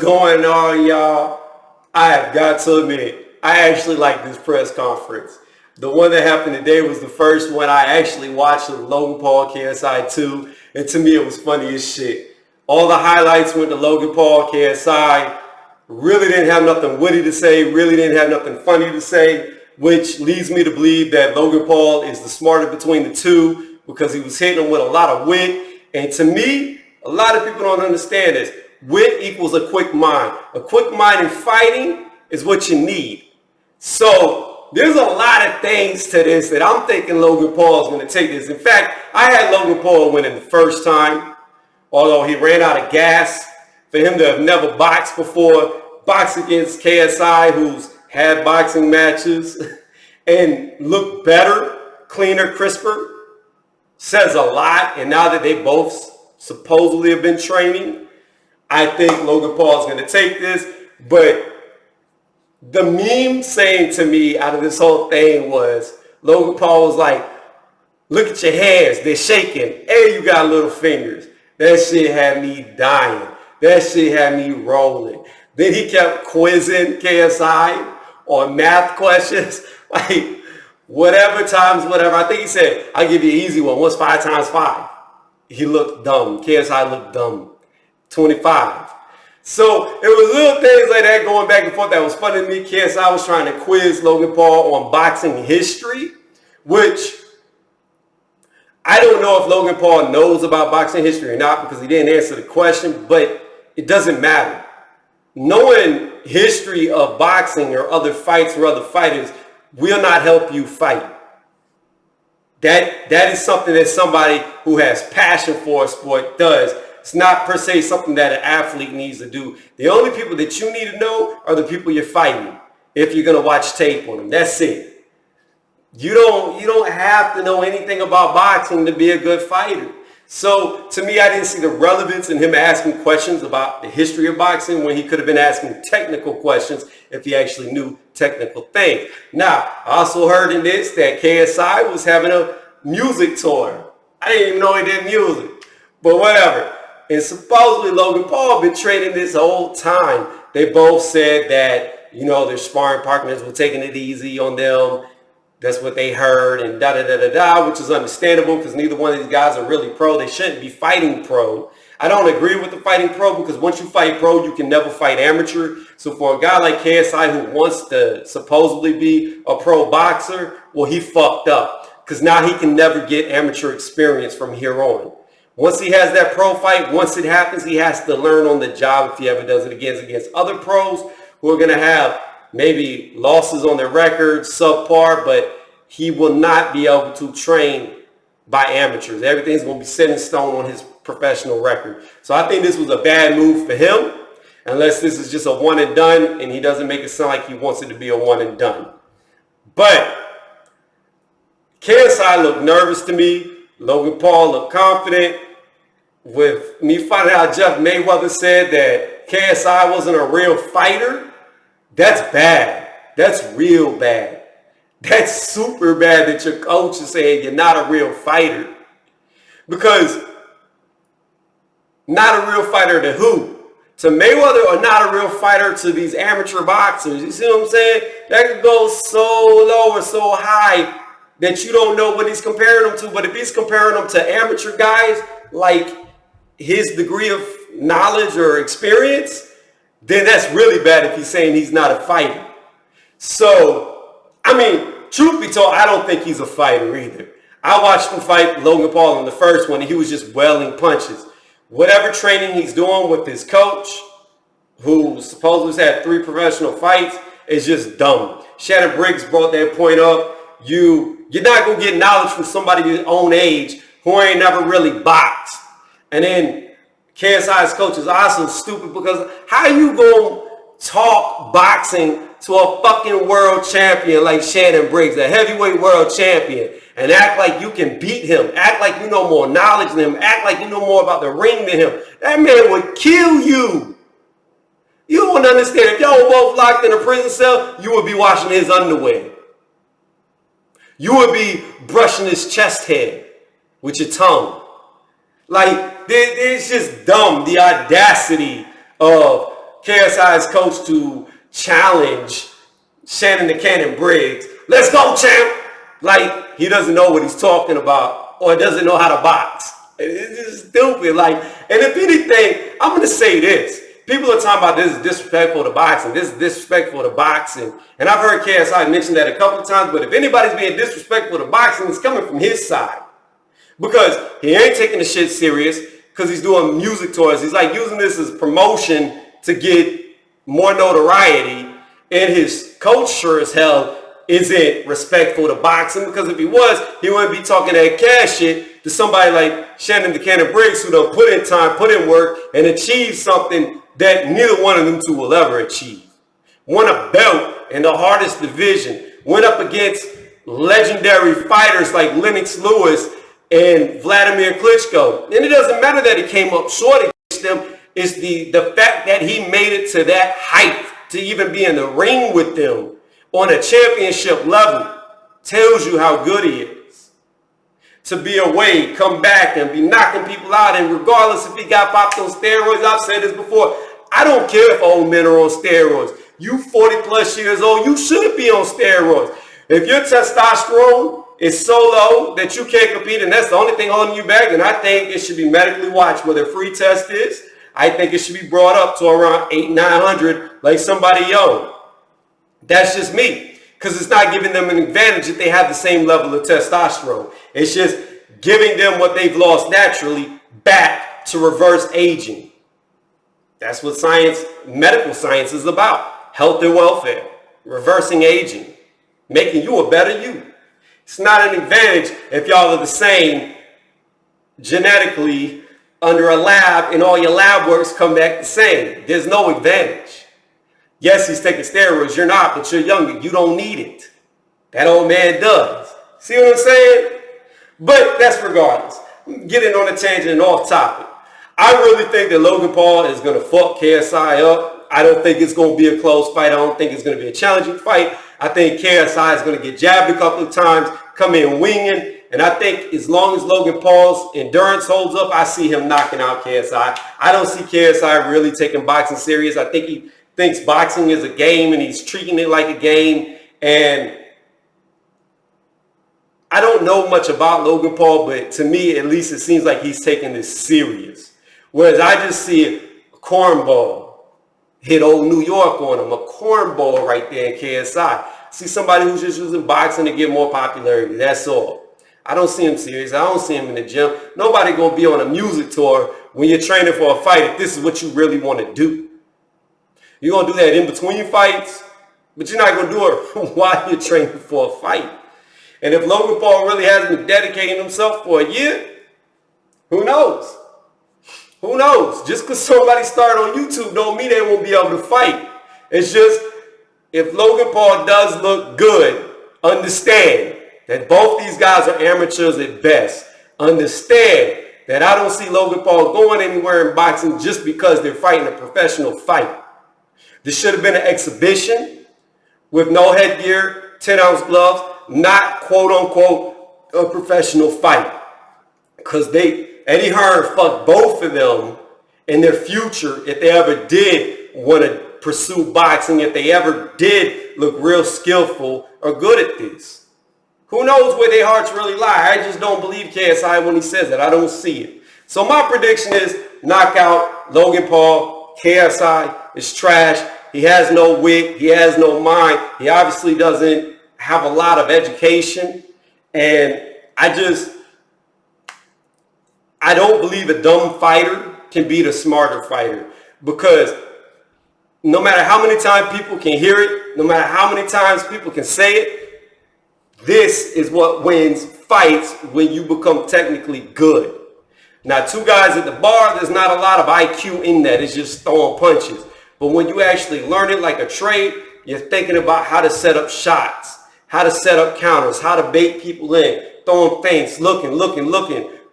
going on, y'all? I have got to admit, I actually like this press conference. The one that happened today was the first one I actually watched of Logan Paul, KSI 2, and to me it was funny as shit. All the highlights went to Logan Paul, KSI. Really didn't have nothing witty to say, really didn't have nothing funny to say, which leads me to believe that Logan Paul is the smarter between the two because he was hitting him with a lot of wit. And to me, a lot of people don't understand this. Wit equals a quick mind. A quick mind in fighting is what you need. So there's a lot of things to this that I'm thinking Logan Paul is going to take this. In fact, I had Logan Paul winning the first time, although he ran out of gas. For him to have never boxed before, box against KSI, who's had boxing matches and looked better, cleaner, crisper, says a lot. And now that they both supposedly have been training, I think Logan Paul is going to take this. But the meme saying to me out of this whole thing was, Logan Paul was like, look at your hands, they're shaking. Hey, you got little fingers. That shit had me dying. That shit had me rolling. Then he kept quizzing KSI on math questions. Like, whatever times whatever. I think he said, I'll give you an easy one. What's 5 times 5? He looked dumb. KSI looked dumb. 25. So it was little things like that going back and forth that was funny to me. KSI was trying to quiz Logan Paul on boxing history, which I don't know if Logan Paul knows about boxing history or not because he didn't answer the question, but it doesn't matter. Knowing history of boxing or other fights or other fighters will not help you fight. That is something that somebody who has passion for a sport does. It's not per se something that an athlete needs to do. The only people that you need to know are the people you're fighting if you're going to watch tape on them. That's it. You don't have to know anything about boxing to be a good fighter. So to me, I didn't see the relevance in him asking questions about the history of boxing when he could have been asking technical questions if he actually knew technical things. Now, I also heard in this that KSI was having a music tour. I didn't even know he did music, but whatever. And supposedly Logan Paul been training this whole time. They both said that, their sparring partners were taking it easy on them. That's what they heard and da-da-da-da-da, which is understandable because neither one of these guys are really pro. They shouldn't be fighting pro. I don't agree with the fighting pro because once you fight pro, you can never fight amateur. So for a guy like KSI who wants to supposedly be a pro boxer, well, he fucked up because now he can never get amateur experience from here on. Once he has that pro fight, once it happens, he has to learn on the job if he ever does it against other pros who are going to have maybe losses on their record, subpar, but he will not be able to train by amateurs. Everything's going to be set in stone on his professional record. So I think this was a bad move for him, unless this is just a one and done, and he doesn't make it sound like he wants it to be a one and done. But KSI looked nervous to me. Logan Paul looked confident. With me finding out Jeff Mayweather said that KSI wasn't a real fighter, that's bad. That's real bad. That's super bad that your coach is saying you're not a real fighter. Because not a real fighter to who? To Mayweather or not a real fighter to these amateur boxers? You see what I'm saying? That could go so low or so high that you don't know what he's comparing them to. But if he's comparing them to amateur guys, like his degree of knowledge or experience, then that's really bad if he's saying he's not a fighter. So, truth be told, I don't think he's a fighter either. I watched him fight Logan Paul in the first one, and he was just welling punches. Whatever training he's doing with his coach, who supposedly has had 3 professional fights, is just dumb. Shannon Briggs brought that point up. You're not going to get knowledge from somebody your own age who ain't never really boxed. And then KSI's coach is also stupid because how you going to talk boxing to a fucking world champion like Shannon Briggs, a heavyweight world champion, and act like you can beat him, act like you know more knowledge than him, act like you know more about the ring than him? That man would kill you. You don't understand. If y'all were both locked in a prison cell, you would be washing his underwear. You would be brushing his chest hair with your tongue. Like, it's just dumb, the audacity of KSI's coach to challenge Shannon the Cannon Briggs. Let's go, champ! Like, he doesn't know what he's talking about or doesn't know how to box. It's just stupid. Like, and if anything, I'm going to say this. People are talking about this is disrespectful to boxing. This is disrespectful to boxing. And I've heard KSI mention that a couple of times. But if anybody's being disrespectful to boxing, it's coming from his side. Because he ain't taking the shit serious because he's doing music tours. He's like using this as promotion to get more notoriety. And his coach sure as hell isn't respectful to boxing, because if he was, he wouldn't be talking that cash shit to somebody like Shannon the Cannon Briggs, who done put in time, put in work, and achieved something that neither one of them two will ever achieve. Won a belt in the hardest division, went up against legendary fighters like Lennox Lewis and Vladimir Klitschko. And it doesn't matter that he came up short against them. It's the fact that he made it to that height to even be in the ring with them on a championship level tells you how good he is. To be away, come back, and be knocking people out, and regardless if he got popped on steroids, I've said this before, I don't care if old men are on steroids. You 40 plus years old, you should be on steroids. If your testosterone is so low that you can't compete and that's the only thing holding you back, then I think it should be medically watched. Where the free test is, I think it should be brought up to around 800-900 like somebody young. That's just me, because it's not giving them an advantage if they have the same level of testosterone. It's just giving them what they've lost naturally back to reverse aging. That's what science, medical science is about. Health and welfare, reversing aging, making you a better you. It's not an advantage if y'all are the same genetically under a lab and all your lab works come back the same. There's no advantage. Yes, he's taking steroids. You're not, but you're younger. You don't need it. That old man does. See what I'm saying? But that's regardless. Getting on a tangent and off topic. I really think that Logan Paul is going to fuck KSI up. I don't think it's going to be a close fight. I don't think it's going to be a challenging fight. I think KSI is going to get jabbed a couple of times, come in winging. And I think as long as Logan Paul's endurance holds up, I see him knocking out KSI. I don't see KSI really taking boxing serious. I think he thinks boxing is a game and he's treating it like a game. And I don't know much about Logan Paul, but to me, at least it seems like he's taking this serious. Whereas I just see a cornball hit old New York on him, a cornball right there in KSI. See somebody who's just using boxing to get more popularity. That's all. I don't see him serious. I don't see him in the gym. Nobody going to be on a music tour when you're training for a fight if this is what you really want to do. You're going to do that in between fights, but you're not going to do it while you're training for a fight. And if Logan Paul really hasn't been dedicating himself for a year, who knows? Who knows? Just because somebody started on YouTube don't mean they won't be able to fight. It's just, if Logan Paul does look good, understand that both these guys are amateurs at best. Understand that I don't see Logan Paul going anywhere in boxing just because they're fighting a professional fight. This should have been an exhibition with no headgear, 10-ounce gloves, not quote-unquote a professional fight. Because Eddie Hearn fucked both of them in their future if they ever did want to pursue boxing, if they ever did look real skillful or good at this. Who knows where their hearts really lie? I just don't believe KSI when he says it. I don't see it. So my prediction is knockout, Logan Paul. KSI is trash. He has no wit. He has no mind. He obviously doesn't have a lot of education. And I don't believe a dumb fighter can beat a smarter fighter, because no matter how many times people can hear it, no matter how many times people can say it, this is what wins fights when you become technically good. Now, two guys at the bar, there's not a lot of IQ in that. It's just throwing punches. But when you actually learn it like a trade, you're thinking about how to set up shots, how to set up counters, how to bait people in, throwing feints, looking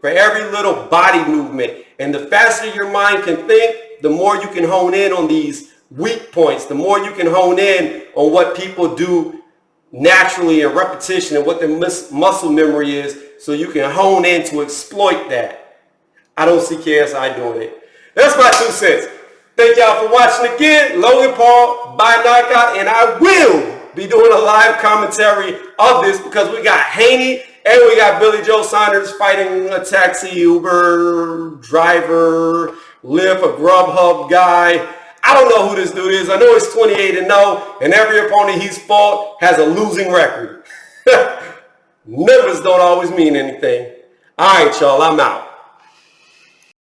for every little body movement. And the faster your mind can think, the more you can hone in on these weak points, the more you can hone in on what people do naturally and repetition and what their muscle memory is, so you can hone in to exploit that. I don't see KSI doing it. That's my 2 cents. Thank y'all for watching again. Logan Paul by knockout, and I will be doing a live commentary of this because we got Haney and we got Billy Joe Saunders fighting a taxi, Uber driver, Lyft, a Grubhub guy. I don't know who this dude is. I know he's 28-0, and every opponent he's fought has a losing record. Numbers don't always mean anything. All right, y'all, I'm out.